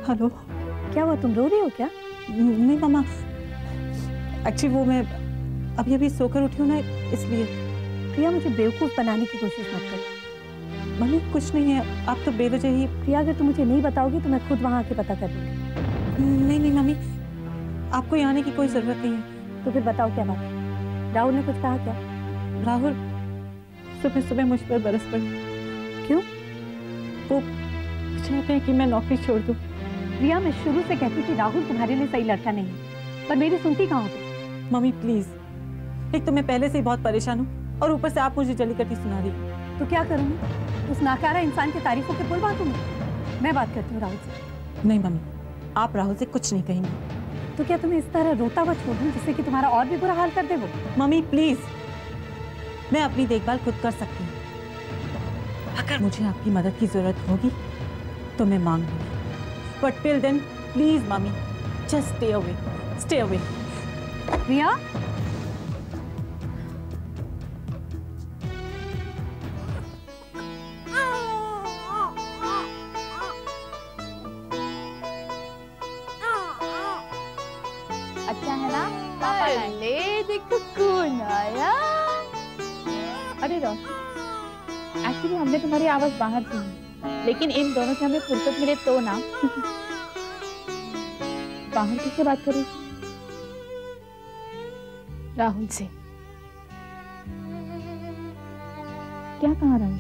Hello. क्या हुआ, तुम रो रही हो क्या? नहीं मामा, एक्चुअली वो मैं अभी सोकर उठी हूँ ना, इसलिए। प्रिया, मुझे बेवकूफ़ बनाने की कोशिश मत करो। मम्मी कुछ नहीं है, आप तो बेवजह ही। प्रिया, अगर तुम मुझे नहीं बताओगी तो मैं खुद वहाँ आके पता कर लूँगी। नहीं मम्मी, आपको यहाँ आने की कोई ज़रूरत नहीं है। तो फिर बताओ क्या बात है? राहुल ने कुछ कहा क्या? राहुल सुबह सुबह मुझ पर बरस पड़े। क्यों? वो चाहते हैं कि मैं नौकरी छोड़ दूँ। प्रिया, मैं शुरू से कहती थी राहुल तुम्हारे लिए सही लड़का नहीं है, पर मेरी सुनती कहाँ हो तुम? मम्मी प्लीज, एक तो मैं पहले से ही बहुत परेशान हूँ और ऊपर से आप मुझे जलीकट्टी सुना रही हो। तो क्या करूँगी? उस नाकारा इंसान की तारीफों के पुल बांधूंगी? मैं बात करती हूँ राहुल से। नहीं मम्मी, आप राहुल से कुछ नहीं कहेंगी। तो क्या तुम्हें इस तरह रोता हुआ छोड़ दूँ जिससे कि तुम्हारा और भी बुरा हाल कर दे वो? मम्मी प्लीज, मैं अपनी देखभाल खुद कर सकती हूँ। अगर मुझे आपकी मदद की जरूरत होगी तो मैं मांग लूंगी, but till then please mummy, just stay away, stay away. Priya, अच्छा है ना? पापा ले देखो कौन आया। अरे रोशन, एक्चुअली हमने तुम्हारी आवाज बाहर सुनी, लेकिन इन दोनों से हमें फुर्सत मिले तो ना। बाहर किससे बात करें? राहुल से। क्या कहा राहुल?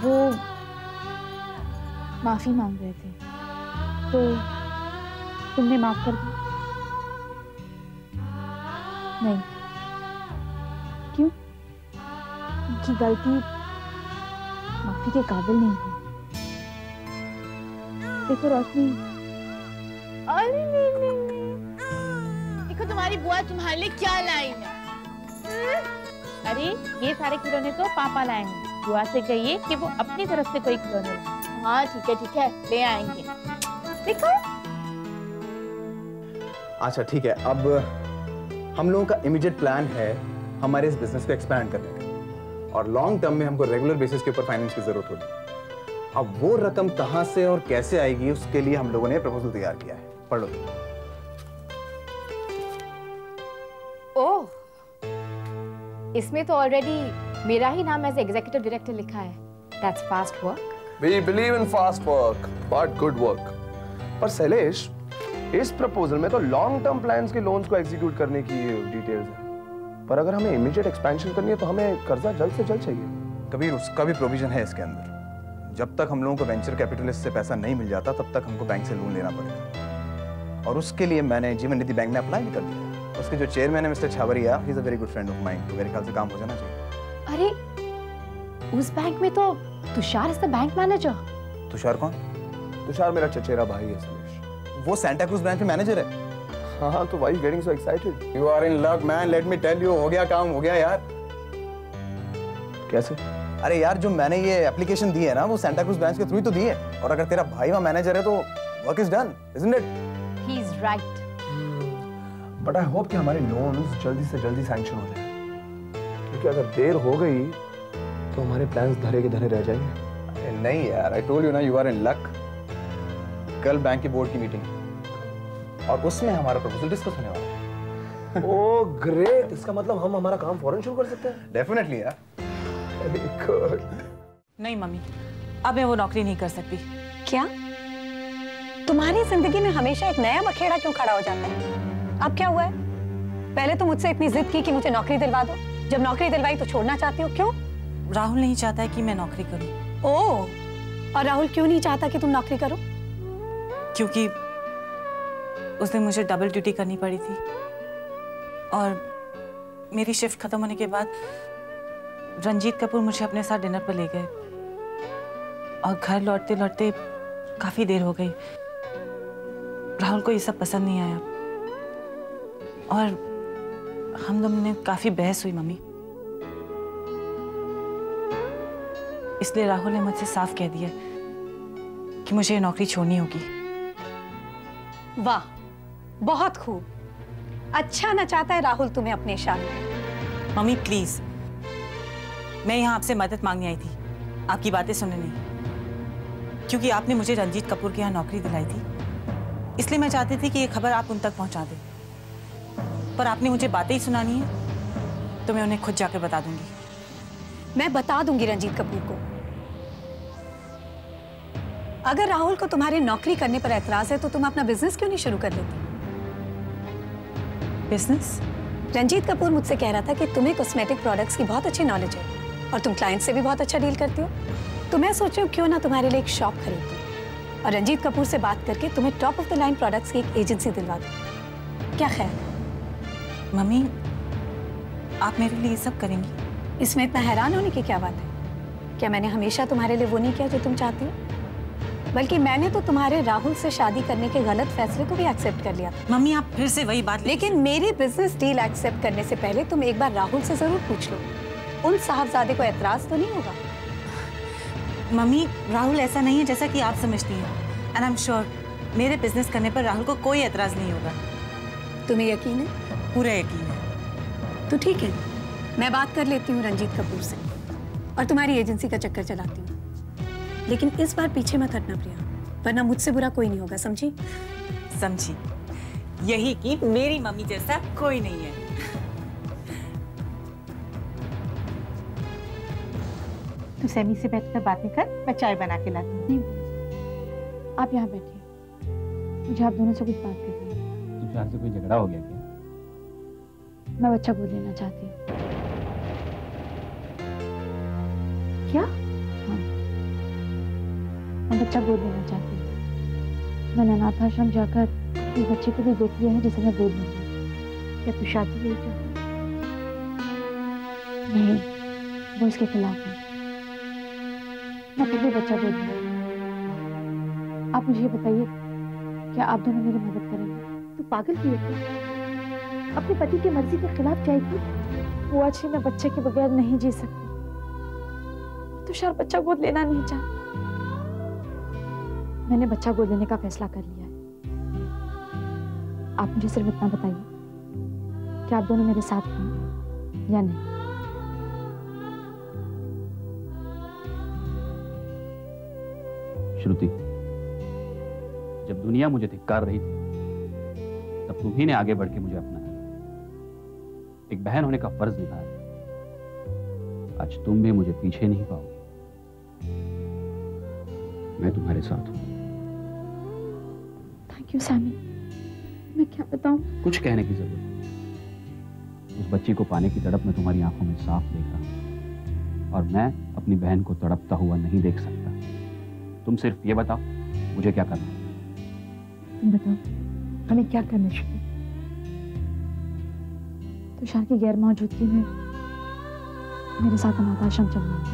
वो माफी मांग रहे थे, तो तुमने माफ कर दी? नहीं। क्यों? उनकी गलती माफी के काबिल नहीं है। देखो रोशनी, अरे नहीं। देखो तुम्हारी बुआ तुम्हारे लिए क्या लाई है। अरे ये सारे खिलौने तो पापा लाए हैं। बुआ से कहिए कि वो अपनी तरफ से कोई खिलौने लाए। हाँ ठीक है, ले आएंगे। देखो। अच्छा ठीक है, अब हम लोगों का इमीडिएट प्लान है हमारे इस बिजनेस को एक्सपैंड करने का, और लॉन्ग टर्म में हमको रेगुलर बेसिस के ऊपर फाइनेंस की जरूरत होगी। अब वो रकम कहां से और कैसे आएगी, उसके लिए हम लोगों ने प्रपोजल तैयार किया है। पढ़ लो। ओह, इसमें तो ऑलरेडी मेरा ही नाम एज एग्जीक्यूटिव डायरेक्टर लिखा है। That's fast work. We believe in fast work, but good work. पर शैलेश, इस प्रपोजल में तो लॉन्ग टर्म प्लान्स के लोन्स को एग्जीक्यूट करने की डिटेल्स है, पर अगर हमें इमीडिएट एक्सपेंशन करनी है तो हमें कर्जा जल्द से जल्द चाहिए। कबीर, उसका भी प्रोविजन है इसके अंदर। जब तक हम लोगों को वेंचर कैपिटलिस्ट से पैसा नहीं मिल जाता, तब तक हमको बैंक से लोन लेना पड़ेगा, और उसके लिए मैंने जीवन निधि बैंक में अप्लाई भी कर दिया। उसके जो चेयरमैन है mister Chhawaria, he is a very good friend of mine, तो मेरे ख्याल से काम हो जाना चाहिए। अरे उस बैंक में तो Tushar is the bank manager. Tushar कौन? तुषार मेरा चचेरा भाई है शैलेश। वो सेंटा क्रूज ब्रांच में मैनेजर है। हाँ, तो why getting so excited? You are in luck man, let me tell you, हो गया काम, हो गया यार। कैसे? अरे यार, जो मैंने ये एप्लीकेशन दी है ना, वो सेंटा क्रूज ब्रांच के थ्रू ही तो दी है, और अगर तेरा भाई वहाँ मैनेजर है तो work is done, isn't it? He is right. But I hope कि हमारे लोन्स जल्दी से जल्दी सैंक्शन हो जाए, क्योंकि अगर देर हो गई तो हमारे प्लान्स धरे के धरे रह जाएंगे। अरे नहीं यार, आई टोल्ड यू ना, यू आर इन लक। कल बैंक की बोर्ड की मीटिंग, और उसमें हमारा प्रपोजल डिस्कस होने वाला है। ओह ग्रेट, इसका मतलब हम हमारा काम फौरन शुरू कर सकते हैं। डेफिनेटली यार। गुड। नहीं मम्मी, अब मैं वो नौकरी नहीं कर सकती। क्या तुम्हारी जिंदगी में हमेशा एक नया बखेड़ा क्यों खड़ा हो जाता है? अब क्या हुआ है? पहले तो मुझसे इतनी जिद की कि मुझे नौकरी दिलवा दो, जब नौकरी दिलवाई तो छोड़ना चाहती हो, क्यों? राहुल नहीं चाहता है कि मैं नौकरी करूं। ओह, और राहुल क्यों नहीं चाहता कि तुम नौकरी करो? क्योंकि उस दिन मुझे डबल ड्यूटी करनी पड़ी थी, और मेरी शिफ्ट खत्म होने के बाद रंजीत कपूर मुझे अपने साथ डिनर पर ले गए, और घर लौटते लौटते काफी देर हो गई। राहुल को ये सब पसंद नहीं आया, और हम दोनों ने काफी बहस हुई मम्मी। इसलिए राहुल ने मुझसे साफ कह दिया कि मुझे ये नौकरी छोड़नी होगी। वाह, बहुत खूब। अच्छा न चाहता है राहुल तुम्हें अपने इशारे। मम्मी प्लीज, मैं यहाँ आपसे मदद मांगने आई थी, आपकी बातें सुनने नहीं। क्योंकि आपने मुझे रंजीत कपूर के यहाँ नौकरी दिलाई थी, इसलिए मैं चाहती थी कि ये खबर आप उन तक पहुंचा दें। पर आपने मुझे बातें ही सुनानी है तो मैं उन्हें खुद जाकर बता दूंगी। मैं बता दूंगी रंजीत कपूर को। अगर राहुल को तुम्हारी नौकरी करने पर एतराज है तो तुम अपना बिजनेस क्यों नहीं शुरू कर लेती? बिजनेस? रंजीत कपूर मुझसे कह रहा था कि तुम्हें कॉस्मेटिक प्रोडक्ट्स की बहुत अच्छी नॉलेज है और तुम क्लाइंट से भी बहुत अच्छा डील करती हो। तो मैं सोच रही हूँ क्यों ना तुम्हारे लिए एक शॉप खरीदूं और रंजीत कपूर से बात करके तुम्हें top of the line products की एक एजेंसी दिलवा दूं। क्या ख्याल? मम्मी, आप मेरे लिए ये सब करेंगी? इसमें इतना हैरान होने की क्या बात है? क्या मैंने हमेशा तुम्हारे लिए वो नहीं किया जो तुम चाहती हो? बल्कि मैंने तो तुम्हारे राहुल से शादी करने के गलत फैसले को भी एक्सेप्ट कर लिया था। मम्मी, आप फिर से वही बात। लेकिन मेरी बिजनेस डील एक्सेप्ट करने से पहले तुम एक बार राहुल से जरूर पूछ लो। उन साहबजादे को एतराज तो नहीं होगा? मम्मी, राहुल ऐसा नहीं है जैसा कि आप समझती हैं। एंड आई एम श्योर मेरे बिजनेस करने पर राहुल को कोई एतराज नहीं होगा। तुम्हें यकीन है? पूरा यकीन है। तो ठीक है, मैं बात कर लेती हूँ रंजीत कपूर से और तुम्हारी एजेंसी का चक्कर चलाती हूँ। लेकिन इस बार पीछे मत हटना प्रिया, वरना मुझसे बुरा कोई नहीं होगा, समझी? समझी। यही कि मेरी मम्मी जैसा कोई नहीं है। तू सैमी से बैठकर बातें कर, मैं चाय बना के लाती हूँ। आप यहाँ बैठिए, मुझे आप दोनों से कुछ बात करनी है। तुषार से कोई झगड़ा हो गया क्या? मैं बच्चा गोद लेना चाहती हूँ। क्या? हाँ, मैं बच्चा गोद लेना चाहती हूँ। मैंने अनाथ आश्रम जाकर इस बच्चे को भी देख लिया है जिसे मैं गोद लूंगी। क्या तुषार भी यही चाहती है? नहीं, वो इसके खिलाफ है। मैं फिर भी बच्चा गोद लूंगी। आप मुझे ये बताइए, क्या आप दोनों मेरी मदद करेंगे? तू पागल की है? अपने पति की मर्जी के खिलाफ जाएगी? वो आज ही मैं बच्चे के बगैर नहीं जी सकती। तुषार बच्चा गोद लेना नहीं चाहता। मैंने बच्चा गोद लेने का फैसला कर लिया है। आप मुझे सिर्फ इतना बताइए कि आप दोनों मेरे साथ हैं या नहीं। श्रुति, जब दुनिया मुझे धिक्कार रही थी तब तुम्ही ने आगे बढ़ के मुझे अपनाया, एक बहन होने का फर्ज निभाया। आज तुम भी मुझे पीछे नहीं पाओगे। मैं तुम्हारे साथ हूं। Thank you Sammy. मैं क्या बताऊं? कुछ कहने की जरूरत नहीं। उस बच्ची को पाने की तड़प मैं तुम्हारी आंखों में साफ देख रहा हूं और मैं अपनी बहन को तड़पता हुआ नहीं देख सकता। तुम सिर्फ ये बताओ मुझे क्या करना है। तुम बताओ हमें क्या करना चाहिए? तुषार की गैर मौजूदगी में मेरे साथ अनाथ आश्रम चलना है।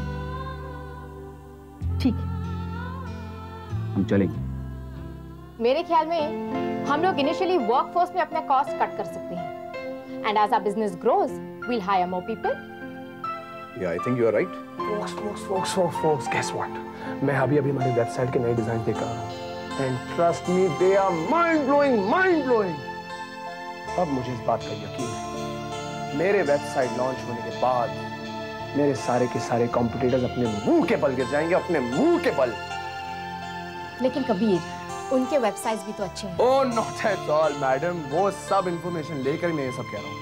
ठीक है, हम चलेंगे। मेरे ख्याल में हम लोग इनिशियली वर्कफोर्स में अपना कॉस्ट कट कर सकते हैं and as our business grows we will hire more people. या I think you are right. Folks, guess what? मैं अभी हमारी वेबसाइट के नए डिजाइन देख रहा हूँ and trust me they are mind blowing. अब मुझे इस बात का यकीन है, मेरे वेबसाइट लॉन्च होने के बाद मेरे सारे के सारे कॉम्पिटिटर्स अपने मुंह के बल गिर जाएंगे, अपने मुंह के बल। लेकिन कबीर, उनके वेबसाइट्स भी तो अच्छे हैं। Oh not at all madam, वो सब इंफॉर्मेशन लेकर ही मैं ये सब कह रहा हूँ।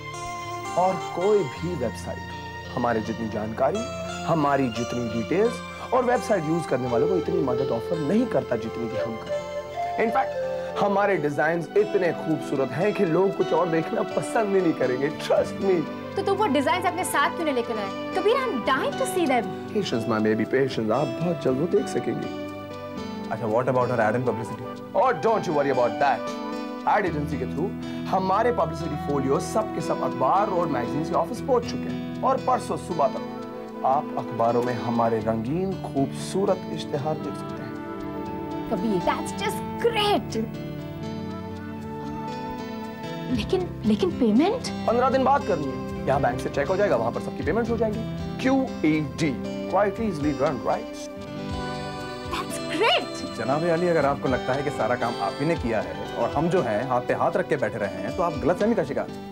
और कोई भी वेबसाइट हमारे जितनी जानकारी, हमारी जितनी डिटेल्स और वेबसाइट यूज करने वालों को इतनी मदद ऑफर नहीं करता जितनी कि हम करते। इनफैक्ट हमारे डिजाइन्स इतने खूबसूरत हैं कि लोग कुछ और देखना पसंद ही नहीं करेंगे, ट्रस्ट मी। तो तुम वो डिजाइन्स अपने साथ क्यों नहीं लेकर आए? Kabir, I am dying to see them. Patience my baby, patience. आप बहुत जल्द वो देख सकेंगे। अच्छा, what about our ad and publicity? और don't you worry about that. Ad agency के थ्रू हमारे पब्लिसिटी फोलियो सब के सब अखबार और मैगजीन के ऑफिस पहुंच चुके हैं और परसों सुबह तक आप अखबारों में हमारे रंगीन खूबसूरत इश्तिहार देख सकते हैं। Kabir, that's just great. लेकिन पेमेंट 15 दिन बाद करनी है। यहाँ बैंक से चेक हो जाएगा, वहां पर सबकी पेमेंट हो जाएंगी। QED, quite easily done, right? That's great. जनाब अली, अगर आपको लगता है कि सारा काम आप ही ने किया है और हम जो हैं हाथ पे हाथ रख के बैठे रहे हैं तो आप गलतफहमी का शिकार हैं।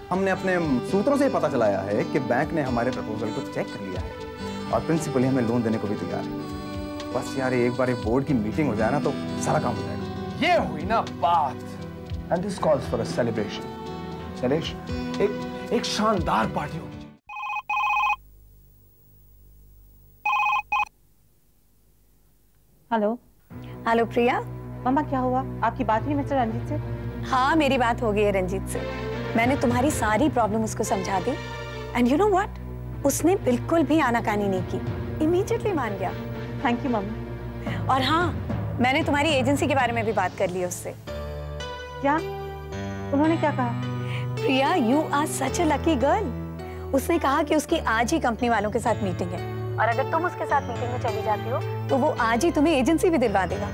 हमने अपने सूत्रों से पता चलाया है कि बैंक ने हमारे प्रपोजल को चेक कर लिया है और प्रिंसिपली हमें लोन देने को भी तैयार है। बस यार एक बार बोर्ड की मीटिंग हो जाए ना तो सारा काम हो जाएगा। ये हुई ना बात। And this calls for a celebration. Shailesh, एक शानदार पार्टी होगी। हेलो। हेलो प्रिया। मम्मा क्या हुआ, आपकी बात हुई मिस्टर रंजीत से? हाँ, मेरी बात हो गई है रंजीत से। मैंने तुम्हारी सारी प्रॉब्लम उसको समझा दी एंड यू नो व्हाट, उसने बिल्कुल भी आनाकानी नहीं की, इमीडिएटली मान गया। Thank you mummy. और हाँ, मैंने तुम्हारी एजेंसी के बारे में भी बात कर ली उससे। क्या? उन्होंने क्या कहा? Priya, you are such a lucky girl. उसने कहा कि उसकी आज ही कंपनी वालों के साथ मीटिंग है और अगर तुम उसके साथ मीटिंग में चली जाती हो तो वो आज ही तुम्हें एजेंसी भी दिलवा देगा।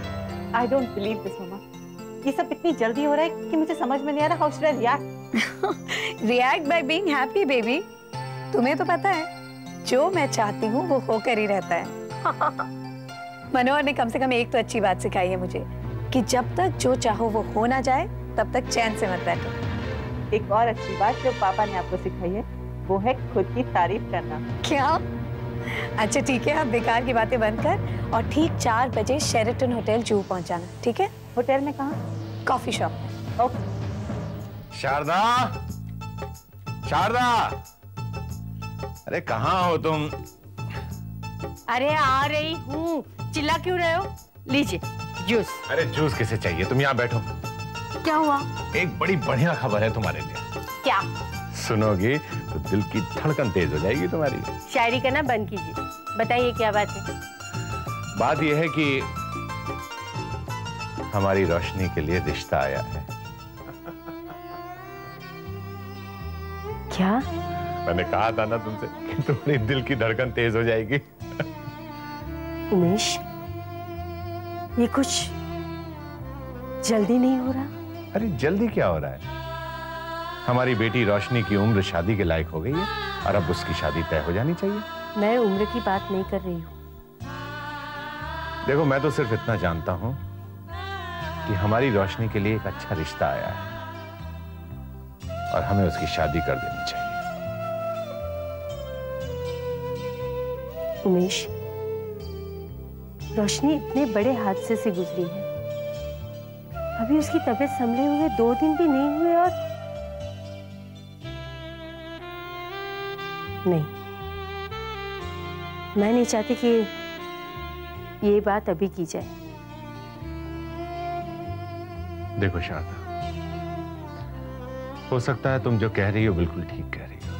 आई डोंट बिलीव दिस मम्मा। ये सब इतनी जल्दी हो रहा है कि मुझे समझ में नहीं आ रहा how should I react. React by being happy baby. तुम्हें तो पता है जो मैं चाहती हूँ वो होकर ही रहता है। मनोहर ने कम से कम एक तो अच्छी बात सिखाई है मुझे कि जब तक जो चाहो वो हो ना जाए तब तक चैन से मत बैठो। एक और अच्छी बात जो पापा ने आपको सिखाई है वो है खुद की तारीफ करना। क्या? अच्छा ठीक है, अब बेकार की बातें बंद कर और ठीक 4 बजे शेरेटन होटल जूहू पहुंच जाना, ठीक है? होटल में कहाँ? कॉफी शॉप में। ओके। शारदा, शारदा, अरे कहाँ हो तुम? अरे आ रही हूँ, चिल्ला क्यों रहे हो? लीजिए जूस। अरे जूस किसे चाहिए, तुम यहाँ बैठो। क्या हुआ? एक बड़ी बढ़िया खबर है तुम्हारे लिए। क्या? सुनोगी तो दिल की धड़कन तेज हो जाएगी तुम्हारी। शायरी करना बंद कीजिए, बताइए क्या बात है? बात यह है कि हमारी रोशनी के लिए रिश्ता आया है। क्या? मैंने कहा था ना तुमसे कि तुम्हारी दिल की धड़कन तेज हो जाएगी। उमेश, ये कुछ जल्दी नहीं हो रहा? अरे जल्दी क्या हो रहा है? हमारी बेटी रोशनी की उम्र शादी के लायक हो गई है और अब उसकी शादी तय हो जानी चाहिए। मैं उम्र की बात नहीं कर रही हूँ। देखो, मैं तो siर्फ इतना जानता हूं कि हमारी रोशनी के लिए एक अच्छा रिश्ता आया है और हमें उसकी शादी कर देनी चाहिए। उमेश, रोशनी इतने बड़े हादसे से गुजरी है, अभी उसकी तबीयत संभले हुए 2 दिन भी नहीं हुए और नहीं, मैं नहीं चाहती कि ये बात अभी की जाए। देखो शारदा, हो सकता है तुम जो कह रही हो बिल्कुल ठीक कह रही हो,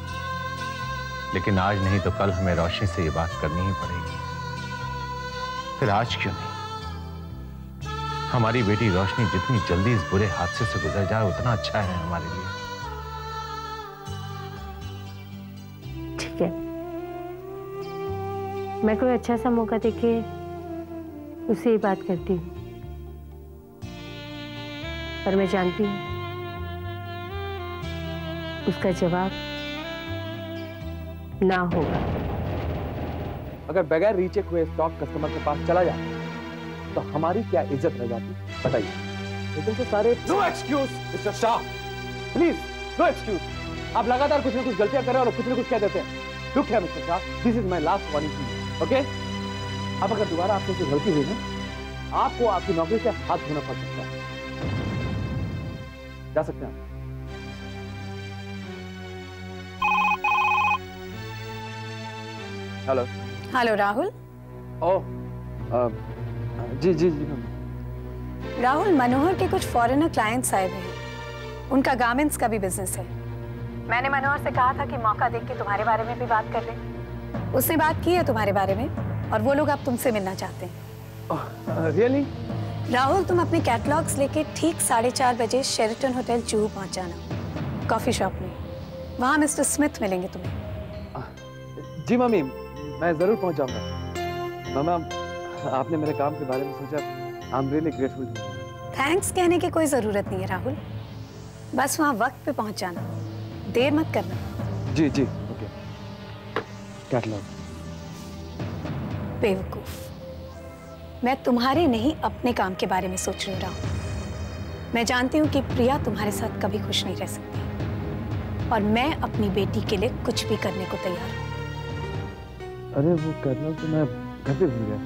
लेकिन आज नहीं तो कल हमें रोशनी से ये बात करनी ही पड़ेगी। फिर आज क्यों नहीं? हमारी बेटी रोशनी जितनी जल्दी इस बुरे हादसे से गुजर जाए उतना अच्छा है हमारे लिए। ठीक है, मैं कोई अच्छा सा मौका देके उससे ये बात करती हूँ, पर मैं जानती हूँ उसका जवाब ना होगा। अगर बगैर रीचेक हुए स्टॉक कस्टमर के पास चला जाता तो हमारी क्या इज्जत रह जाती, बताइए? लेकिन से सारे no excuse mister Shah, please no excuse. आप लगातार कुछ ना कुछ गलतियां कर रहे हैं और कुछ ना कुछ कह देते हैं। लुक है mister Shah, this is my last warning to you, okay? अब अगर दोबारा आपसे कोई गलती हुई ना, आपको आपकी नौकरी से हाथ धोना पड़ सकता है। जा सकते हैं आप। हेलो। हेलो राहुल। जी जी जी। राहुल, मनोहर के कुछ फॉरेनर क्लाइंट्स आए हुए हैं, उनका गारमेंट्स का भी बिजनेस है। मैंने मनोहर से कहा था कि मौका देख के तुम्हारे बारे में भी बात कर ले। उसने बात की है तुम्हारे बारे में और वो लोग अब तुमसे मिलना चाहते हैं। रियली? राहुल, तुम अपने कैटलॉग्स लेके ठीक 4:30 बजे शेरेटन होटल जूहू पहुंच जाना, कॉफी शॉप में। वहाँ मिस्टर स्मिथ मिलेंगे तुम्हें। जी मम्मी, मैं जरूर पहुंच जाऊंगा। मामा, आपने मेरे काम के बारे में सोचा, I am really grateful. Thanks कहने की कोई जरूरत नहीं है राहुल, बस वहाँ वक्त पे पहुंच जाना, देर मत करना। जी जी ओके। कैटलॉग। बेवकूफ, मैं तुम्हारे नहीं अपने काम के बारे में सोच रही हूँ राहुल। मैं जानती हूँ कि प्रिया तुम्हारे साथ कभी खुश नहीं रह सकती और मैं अपनी बेटी के लिए कुछ भी करने को तैयार हूँ। अरे वो कैटलॉग तो मैं घर पे भूल गया।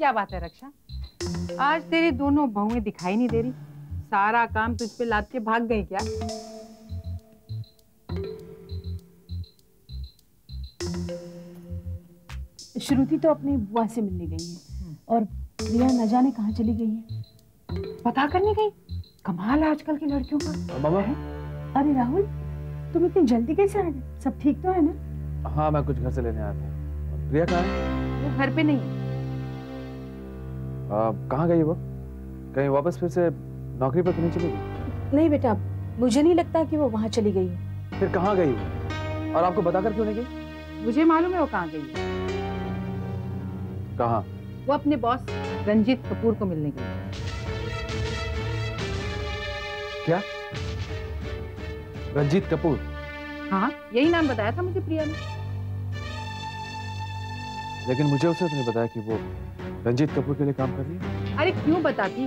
क्या बात है रक्षा, आज तेरी दोनों बहुएं दिखाई नहीं दे रही? सारा काम तुझ पे लाद के भाग गई क्या? श्रुति तो अपनी बुआ से मिलने गई है और प्रिया न जाने कहाँ चली गई है। पता करने गई? कमाल है आजकल की लड़कियों का। मामा, अरे राहुल, तुम इतनी जल्दी कैसे आ गए? सब ठीक तो है ना? हाँ मैं कुछ घर से लेने आया था। प्रिया कहाँ है? वो घर पे नहीं है। कहाँ गई वो? कहीं वापस फिर से नौकरी पर तो नहीं चली गई? नहीं बेटा, मुझे नहीं लगता कि वो वहाँ चली गई है। फिर कहाँ गई वो? और आपको बताकर क्यों नहीं गई? मुझे मालूम है वो कहाँ गई है। कहाँ? वो अपने बॉस रंजीत कपूर को मिलने गई। क्या? रंजीत कपूर? हाँ, यही नाम बताया था मुझे प्रिया ने। लेकिन मुझे उसने तो नहीं बताया कि वो रंजीत कपूर के लिए काम कर रही है। अरे क्यों बताती?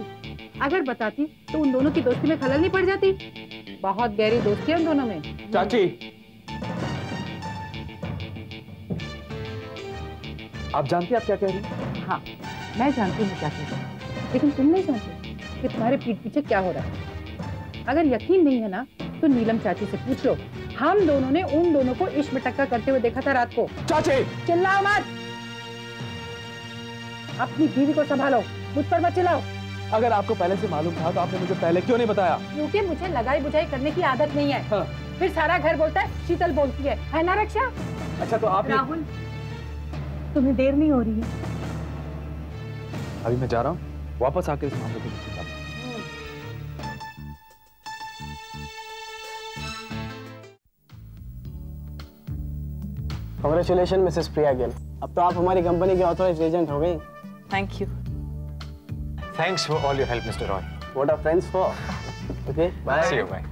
अगर बताती तो उन दोनों की दोस्ती में खलल नहीं पड़ जाती? बहुत गहरी दोस्ती है उन दोनों में। चाची, आप जानती हैं आप क्या कह रही हैं? हाँ, मैं जानती हूँ क्या कह रही हूँ, लेकिन तुम नहीं जानते कि तुम्हारे पीठ पीछे क्या हो रहा है। अगर यकीन नहीं है ना तो नीलम चाची से पूछ लो। हम दोनों ने उन दोनों को इश्क में टक्कर करते हुए देखा था रात को। चाची! चिल्लाओ मत, अपनी बीवी को संभालो, मुझ पर मत चिल्लाओ। अगर आपको पहले से मालूम था तो आपने मुझे पहले क्यों नहीं बताया? क्योंकि मुझे लगाई बुझाई करने की आदत नहीं है। हाँ। फिर सारा घर बोलता है शीतल बोलती है ना रक्षा? अच्छा तो आप राहुल, तुम्हें देर नहीं हो रही है? अभी मैं जा रहा हूँ, वापस आकर इस मामले को देखूंगा। कांग्रेचुलेशन मिसेस प्रिया गिल, अब तो आप हमारी कंपनी के ऑथराइज्ड एजेंट हो गई। Thank you. Thanks for all your help, Mr. Roy. What are friends for? Okay, bye. See you, bye.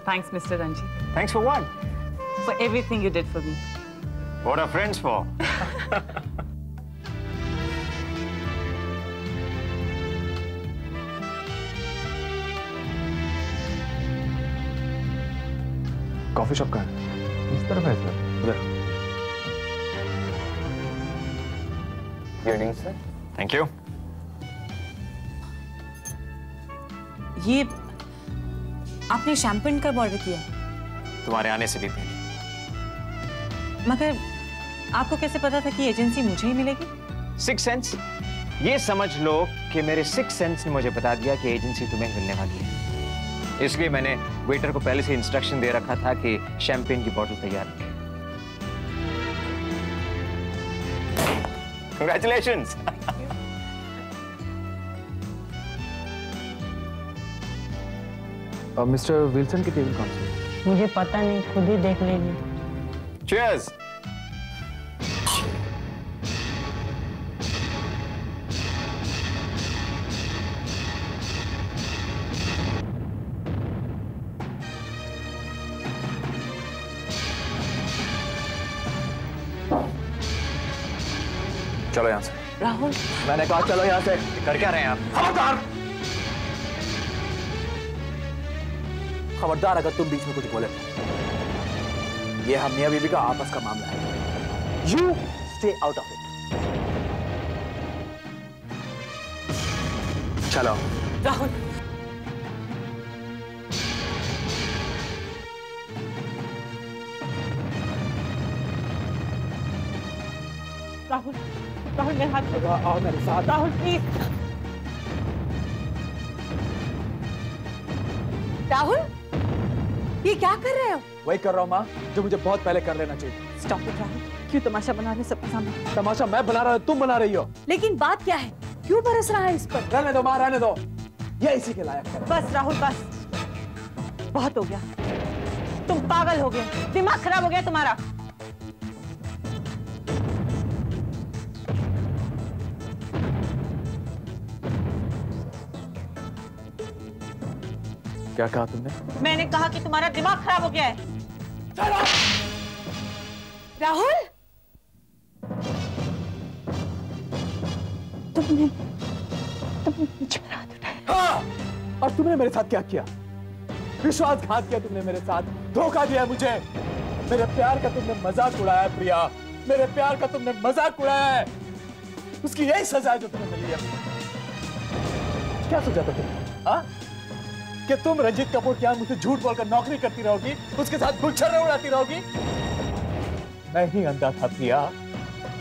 Thanks, Mr. Ranjit. Thanks for what? For everything you did for me. What are friends for? Coffee shop कहाँ है? इस तरफ है sir. उधर। Good evening, sir. Thank you. ये आपने champagne कब order किया? तुम्हारे आने से भी पहले। मगर आपको कैसे पता था कि एजेंसी मुझे ही मिलेगी? Sixth sense? ये समझ लो कि मेरे सिक्स सेंस ने मुझे बता दिया कि एजेंसी तुम्हें मिलने वाली है। इसलिए मैंने वेटर को पहले से इंस्ट्रक्शन दे रखा था कि शैंपेन की बोतल तैयार रखें। Congratulations! मिस्टर विल्सन की टेबल कौन सी? मुझे पता नहीं, खुद ही देख लीजिए। Cheers! चलो यहाँ से। राहुल, मैंने कहा चलो यहाँ से। कर क्या रहे हैं आप? खबरदार! खबरदार अगर तुम बीच में कुछ बोले तो। ये हम मियां बीवी का आपस का मामला है। You stay out of it. चलो। राहुल, राहुल, राहुल मेरे हाथ में आओ मेरे साथ। राहुल प्लीज। राहुल, ये क्या कर रहे हो? वही कर रहा हूँ माँ, जो मुझे बहुत पहले कर लेना चाहिए। स्टॉप इट राहुल, क्यों तमाशा बना रहे सबके सामने? तमाशा मैं बना रहा हूँ, तुम बना रही हो। लेकिन बात क्या है? क्यों बरस रहा है इस पर? रहने दो माँ, रहने दो। ये इसी के लायक है। बस राहुल बस, बहुत हो गया। तुम पागल हो गए, दिमाग खराब हो गया तुम्हारा। क्या कहा तुमने? मैंने कहा कि तुम्हारा दिमाग खराब हो गया है। राहुल, तुमने मुझ पर हाथ उठाया। हाँ! और तुमने मेरे साथ क्या किया? विश्वासघात किया तुमने मेरे साथ, धोखा दिया मुझे। मेरे प्यार का तुमने मजाक उड़ाया प्रिया, मेरे प्यार का तुमने मजाक उड़ाया है। उसकी यही सजा है जो तुम्हें मिली है। क्या सोचा था तुमने, हाँ? कि तुम रंजीत कपूर क्या मुझसे झूठ बोलकर नौकरी करती रहोगी, उसके साथ गुलछर्रे उड़ाती रहोगी? मैं ही अंधा था प्रिया,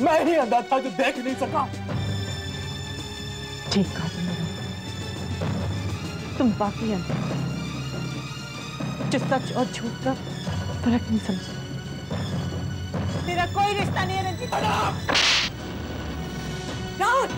मैं ही अंधा था जो देख नहीं सका। ठीक कहा तुमने, तुम वाकई अंधे, जो सच और झूठ का फर्क नहीं समझते। मेरा कोई रिश्ता नहीं है रंजीत। राहुल!